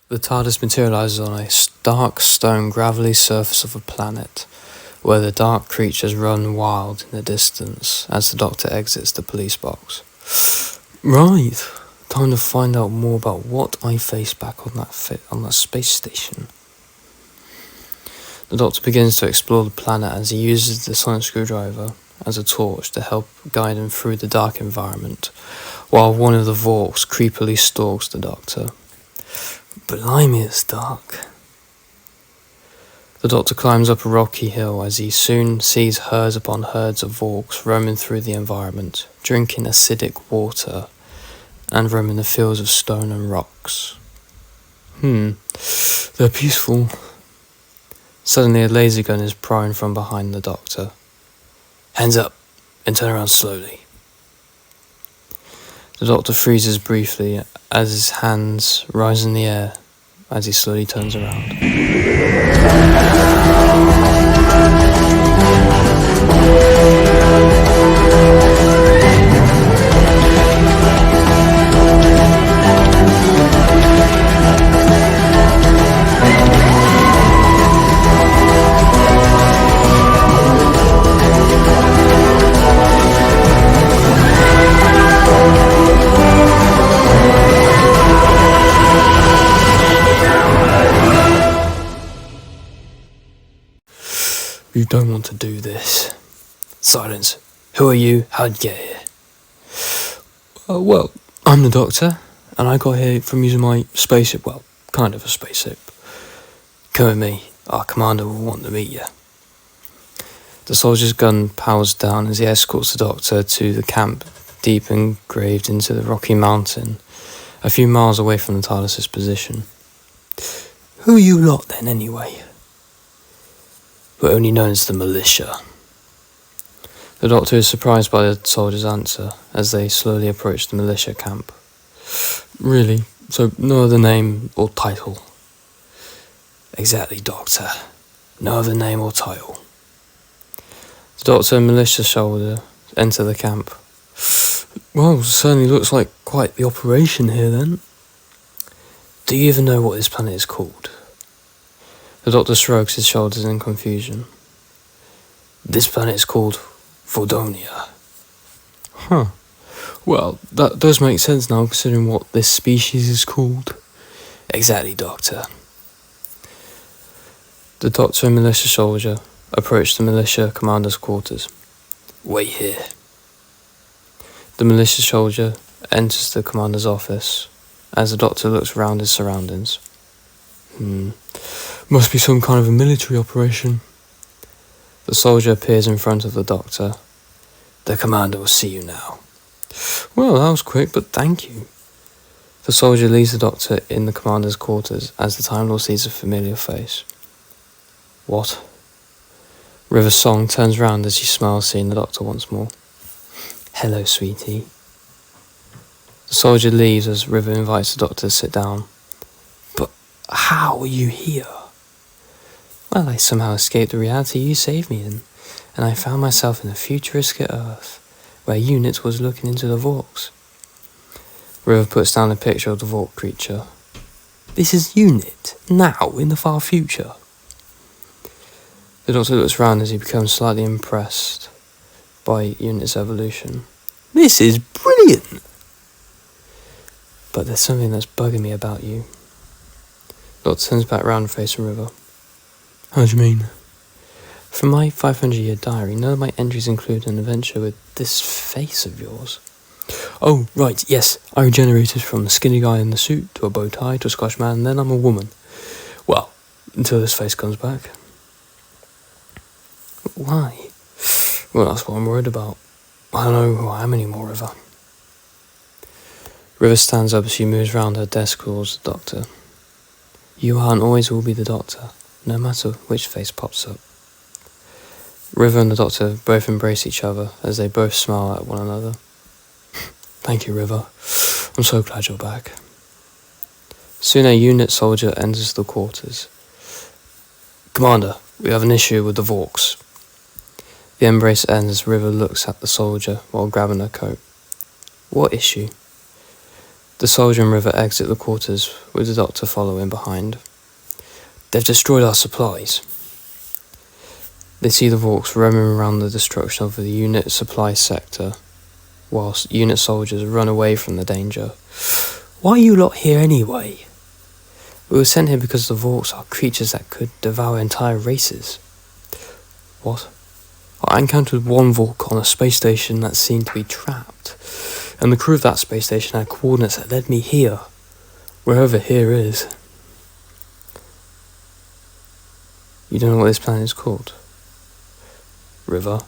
The TARDIS materializes on a dark stone gravelly surface of a planet, where the dark creatures run wild in the distance as the Doctor exits the police box. Right, time to find out more about what I face back on that space station. The Doctor begins to explore the planet as he uses the sonic screwdriver as a torch to help guide him through the dark environment, while one of the Vorks creepily stalks the Doctor. Blimey, it's dark. The Doctor climbs up a rocky hill as he soon sees herds upon herds of Vorks roaming through the environment, drinking acidic water, and roaming the fields of stone and rocks. They're peaceful. Suddenly a laser gun is prying from behind the Doctor. Hands up, and turn around slowly. The Doctor freezes briefly as his hands rise in the air as he slowly turns around. You don't want to do this. Silence. Who are you? How'd you get here? Well, I'm the Doctor, and I got here from using my spaceship. Well, kind of a spaceship. Come with me. Our commander will want to meet you. The soldier's gun powers down as he escorts the Doctor to the camp deep engraved into the rocky mountain, a few miles away from the TARDIS's position. Who are you lot then, anyway? We're only known as the militia. The Doctor is surprised by the soldier's answer as they slowly approach the militia camp. Really? So no other name or title? Exactly, Doctor. No other name or title. The Doctor and militia soldier enter the camp. Well, certainly looks like quite the operation here then. Do you even know what this planet is called? The Doctor shrugs his shoulders in confusion. This planet is called Vordum. Well, that does make sense now, considering what this species is called. Exactly, Doctor. The Doctor and militia soldier approach the militia commander's quarters. Wait here. The militia soldier enters the commander's office as the Doctor looks around his surroundings. Must be some kind of a military operation. The soldier appears in front of the Doctor. The commander will see you now. Well, that was quick, but thank you. The soldier leaves the Doctor in the commander's quarters as the Time Lord sees a familiar face. What? River Song turns round as she smiles, seeing the Doctor once more. Hello, sweetie. The soldier leaves as River invites the Doctor to sit down. But how are you here? Well, I somehow escaped the reality you saved me in, and I found myself in a futuristic Earth, where Unit was looking into the Vorks. River puts down a picture of the Vork creature. This is Unit, now, in the far future. The Doctor looks round as he becomes slightly impressed by Unit's evolution. This is brilliant! But there's something that's bugging me about you. The Doctor turns back round facing River. How do you mean? From my 500-year diary, none of my entries include an adventure with this face of yours. Oh, right, yes, I regenerated from the skinny guy in the suit to a bow tie to a Scotch man, and then I'm a woman. Well, until this face comes back. Why? Well, that's what I'm worried about. I don't know who I am anymore, River. River stands up as she moves round her desk towards the Doctor. You are and always will be the Doctor, no matter which face pops up. River and the Doctor both embrace each other as they both smile at one another. Thank you, River. I'm so glad you're back. Soon a unit soldier enters the quarters. Commander, we have an issue with the Vorks. The embrace ends as River looks at the soldier while grabbing her coat. What issue? The soldier and River exit the quarters, with the doctor following behind. They've destroyed our supplies. They see the Vorks roaming around the destruction of the unit supply sector, whilst unit soldiers run away from the danger. Why are you lot here anyway? We were sent here because the Vorks are creatures that could devour entire races. What? I encountered one Vork on a space station that seemed to be trapped, and the crew of that space station had coordinates that led me here, wherever here is. You don't know what this planet is called? River?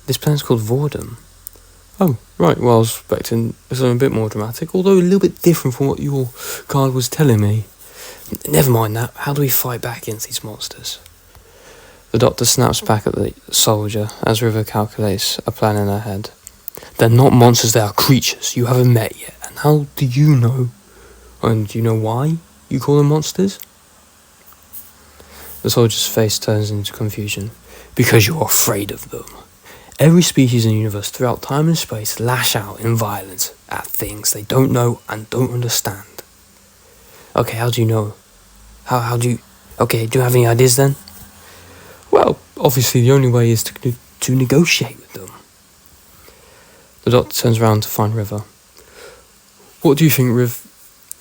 This planet's called Vordum. Oh, right, well I was expecting something a bit more dramatic, although a little bit different from what your card was telling me. Never mind that, how do we fight back against these monsters? The doctor snaps back at the soldier as River calculates a plan in her head. They're not monsters, they are creatures you haven't met yet, and how do you know? And do you know why you call them monsters? The soldier's face turns into confusion. Because you're afraid of them. Every species in the universe throughout time and space lash out in violence at things they don't know and don't understand. Okay, how do you know? How do you... Okay, do you have any ideas then? Well, obviously the only way is to negotiate with them. The doctor turns around to find River. What do you think, Riv?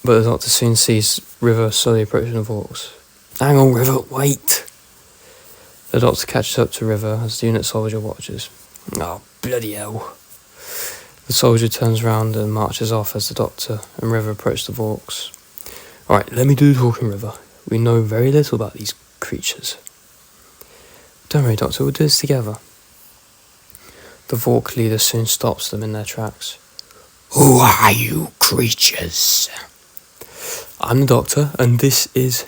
But the doctor soon sees River slowly approaching the Vorks. Hang on, River, wait. The doctor catches up to River as the unit soldier watches. Oh, bloody hell. The soldier turns around and marches off as the doctor and River approach the Vorks. Alright, let me do the talking, River. We know very little about these creatures. Don't worry, Doctor, we'll do this together. The Vork leader soon stops them in their tracks. Who are you creatures? I'm the Doctor, and this is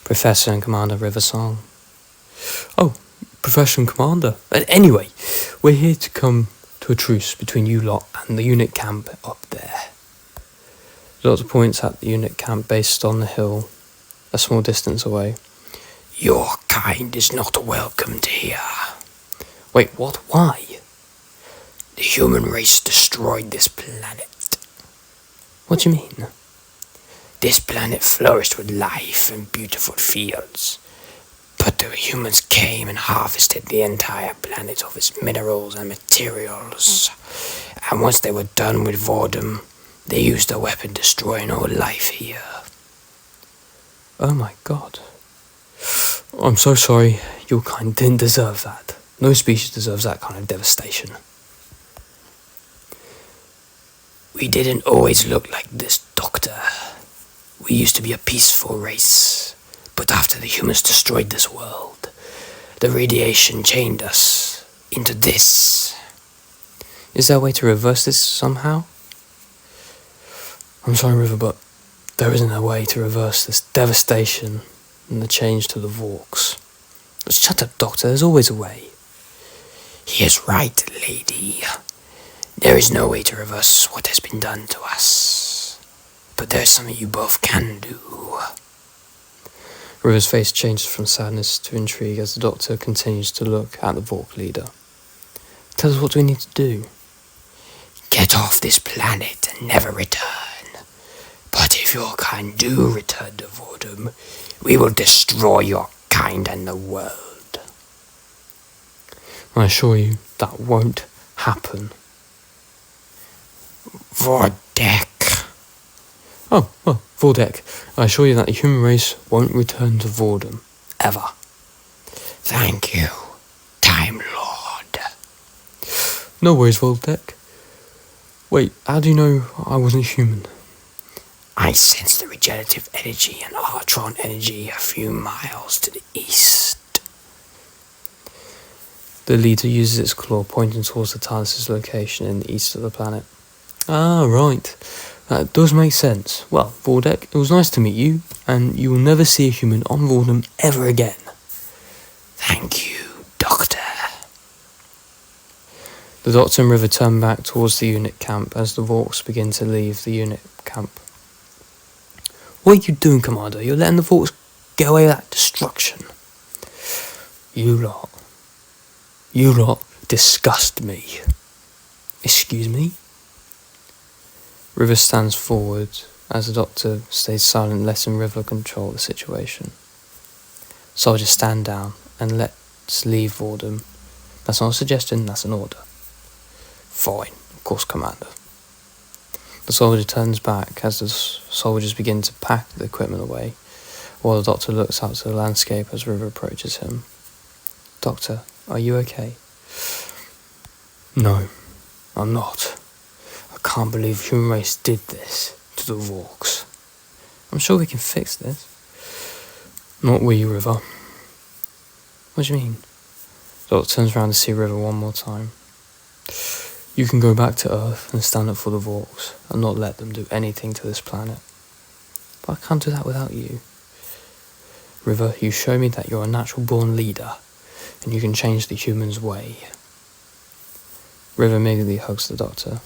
Professor and Commander River Song. Oh, Professor and Commander. Anyway, we're here to come to a truce between you lot and the unit camp up there. The Doctor points at the unit camp based on the hill, a small distance away. Your kind is not welcomed here. Wait, what? Why? The human race destroyed this planet. What do you mean? This planet flourished with life and beautiful fields. But the humans came and harvested the entire planet of its minerals and materials. And once they were done with Vordum, they used a weapon destroying all life here. Oh my god. I'm so sorry, your kind didn't deserve that. No species deserves that kind of devastation. We didn't always look like this, Doctor. We used to be a peaceful race, but after the humans destroyed this world, the radiation chained us into this. Is there a way to reverse this somehow? I'm sorry, River, but there isn't a way to reverse this devastation and the change to the Vorks. Shut up, Doctor, there's always a way. He is right, lady. There is no way to reverse what has been done to us. But there's something you both can do. River's face changes from sadness to intrigue as the Doctor continues to look at the Vork leader. Tell us, what do we need to do? Get off this planet and never return. But if your kind do return to Vordum, we will destroy your kind and the world. I assure you, that won't happen. Vordek. Oh, well, Vordek. I assure you that the human race won't return to Vordum. Ever. Thank you, Time Lord. No worries, Vordek. Wait, how do you know I wasn't human? I sense the regenerative energy and Artron energy a few miles to the east. The leader uses its claw, pointing towards the TARDIS's location in the east of the planet. Ah, right. That does make sense. Well, Vordek, it was nice to meet you, and you will never see a human on Vordum ever again. Thank you, Doctor. The Doctor and River turn back towards the unit camp as the Vorks begin to leave the unit camp. What are you doing, Commander? You're letting the Vorks get away with that destruction. You lot disgust me. Excuse me? River stands forward as the doctor stays silent, letting River control the situation. Soldiers stand down and let's leave Vordum. That's not a suggestion, that's an order. Fine, of course, Commander. The soldier turns back as the soldiers begin to pack the equipment away, while the doctor looks out to the landscape as River approaches him. Doctor, are you okay? No, I'm not. I can't believe the human race did this to the Vorks. I'm sure we can fix this. Not we, River. What do you mean? The doctor turns around to see River one more time. You can go back to Earth and stand up for the Vorks and not let them do anything to this planet. But I can't do that without you. River, you show me that you're a natural born leader and you can change the humans' way. River immediately hugs the doctor.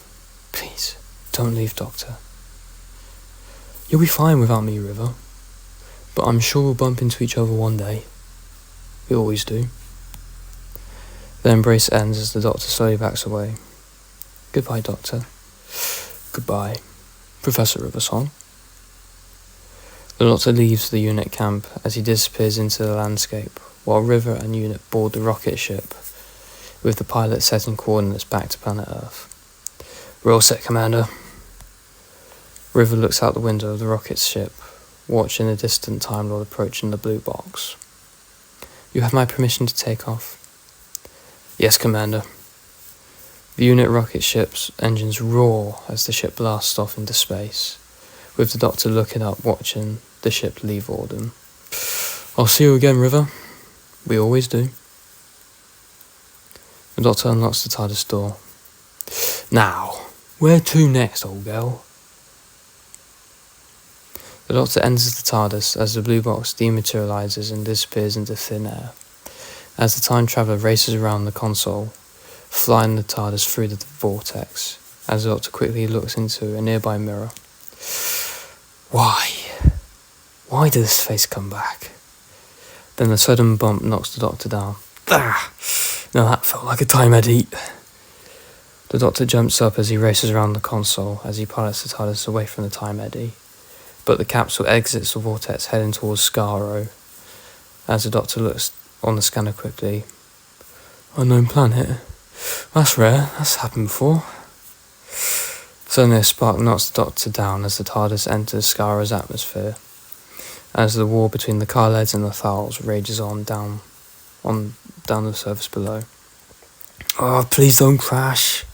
Please, don't leave, Doctor. You'll be fine without me, River. But I'm sure we'll bump into each other one day. We always do. The embrace ends as the doctor slowly backs away. Goodbye, Doctor. Goodbye, Professor Riversong. The doctor leaves the unit camp as he disappears into the landscape, while River and unit board the rocket ship, with the pilot setting coordinates back to planet Earth. We're all set, Commander. River looks out the window of the rocket ship, watching the distant Time Lord approaching the blue box. You have my permission to take off? Yes, Commander. The unit rocket ship's engines roar as the ship blasts off into space, with the doctor looking up, watching the ship leave Vordum. I'll see you again, River. We always do. The doctor unlocks the TARDIS door. Now, where to next, old girl? The doctor enters the TARDIS as the blue box dematerializes and disappears into thin air, as the time traveller races around the console, flying the TARDIS through the vortex, as the doctor quickly looks into a nearby mirror. Why? Why did this face come back? Then a sudden bump knocks the doctor down. Ah! Now that felt like a time eddy. The doctor jumps up as he races around the console as he pilots the TARDIS away from the time eddy, but the capsule exits the vortex heading towards Skaro. As the doctor looks on the scanner quickly. Unknown planet? That's rare, that's happened before. Suddenly a spark knocks the doctor down as the TARDIS enters Skaro's atmosphere, as the war between the Khaleds and the Thals rages on down the surface below. Oh, please don't crash.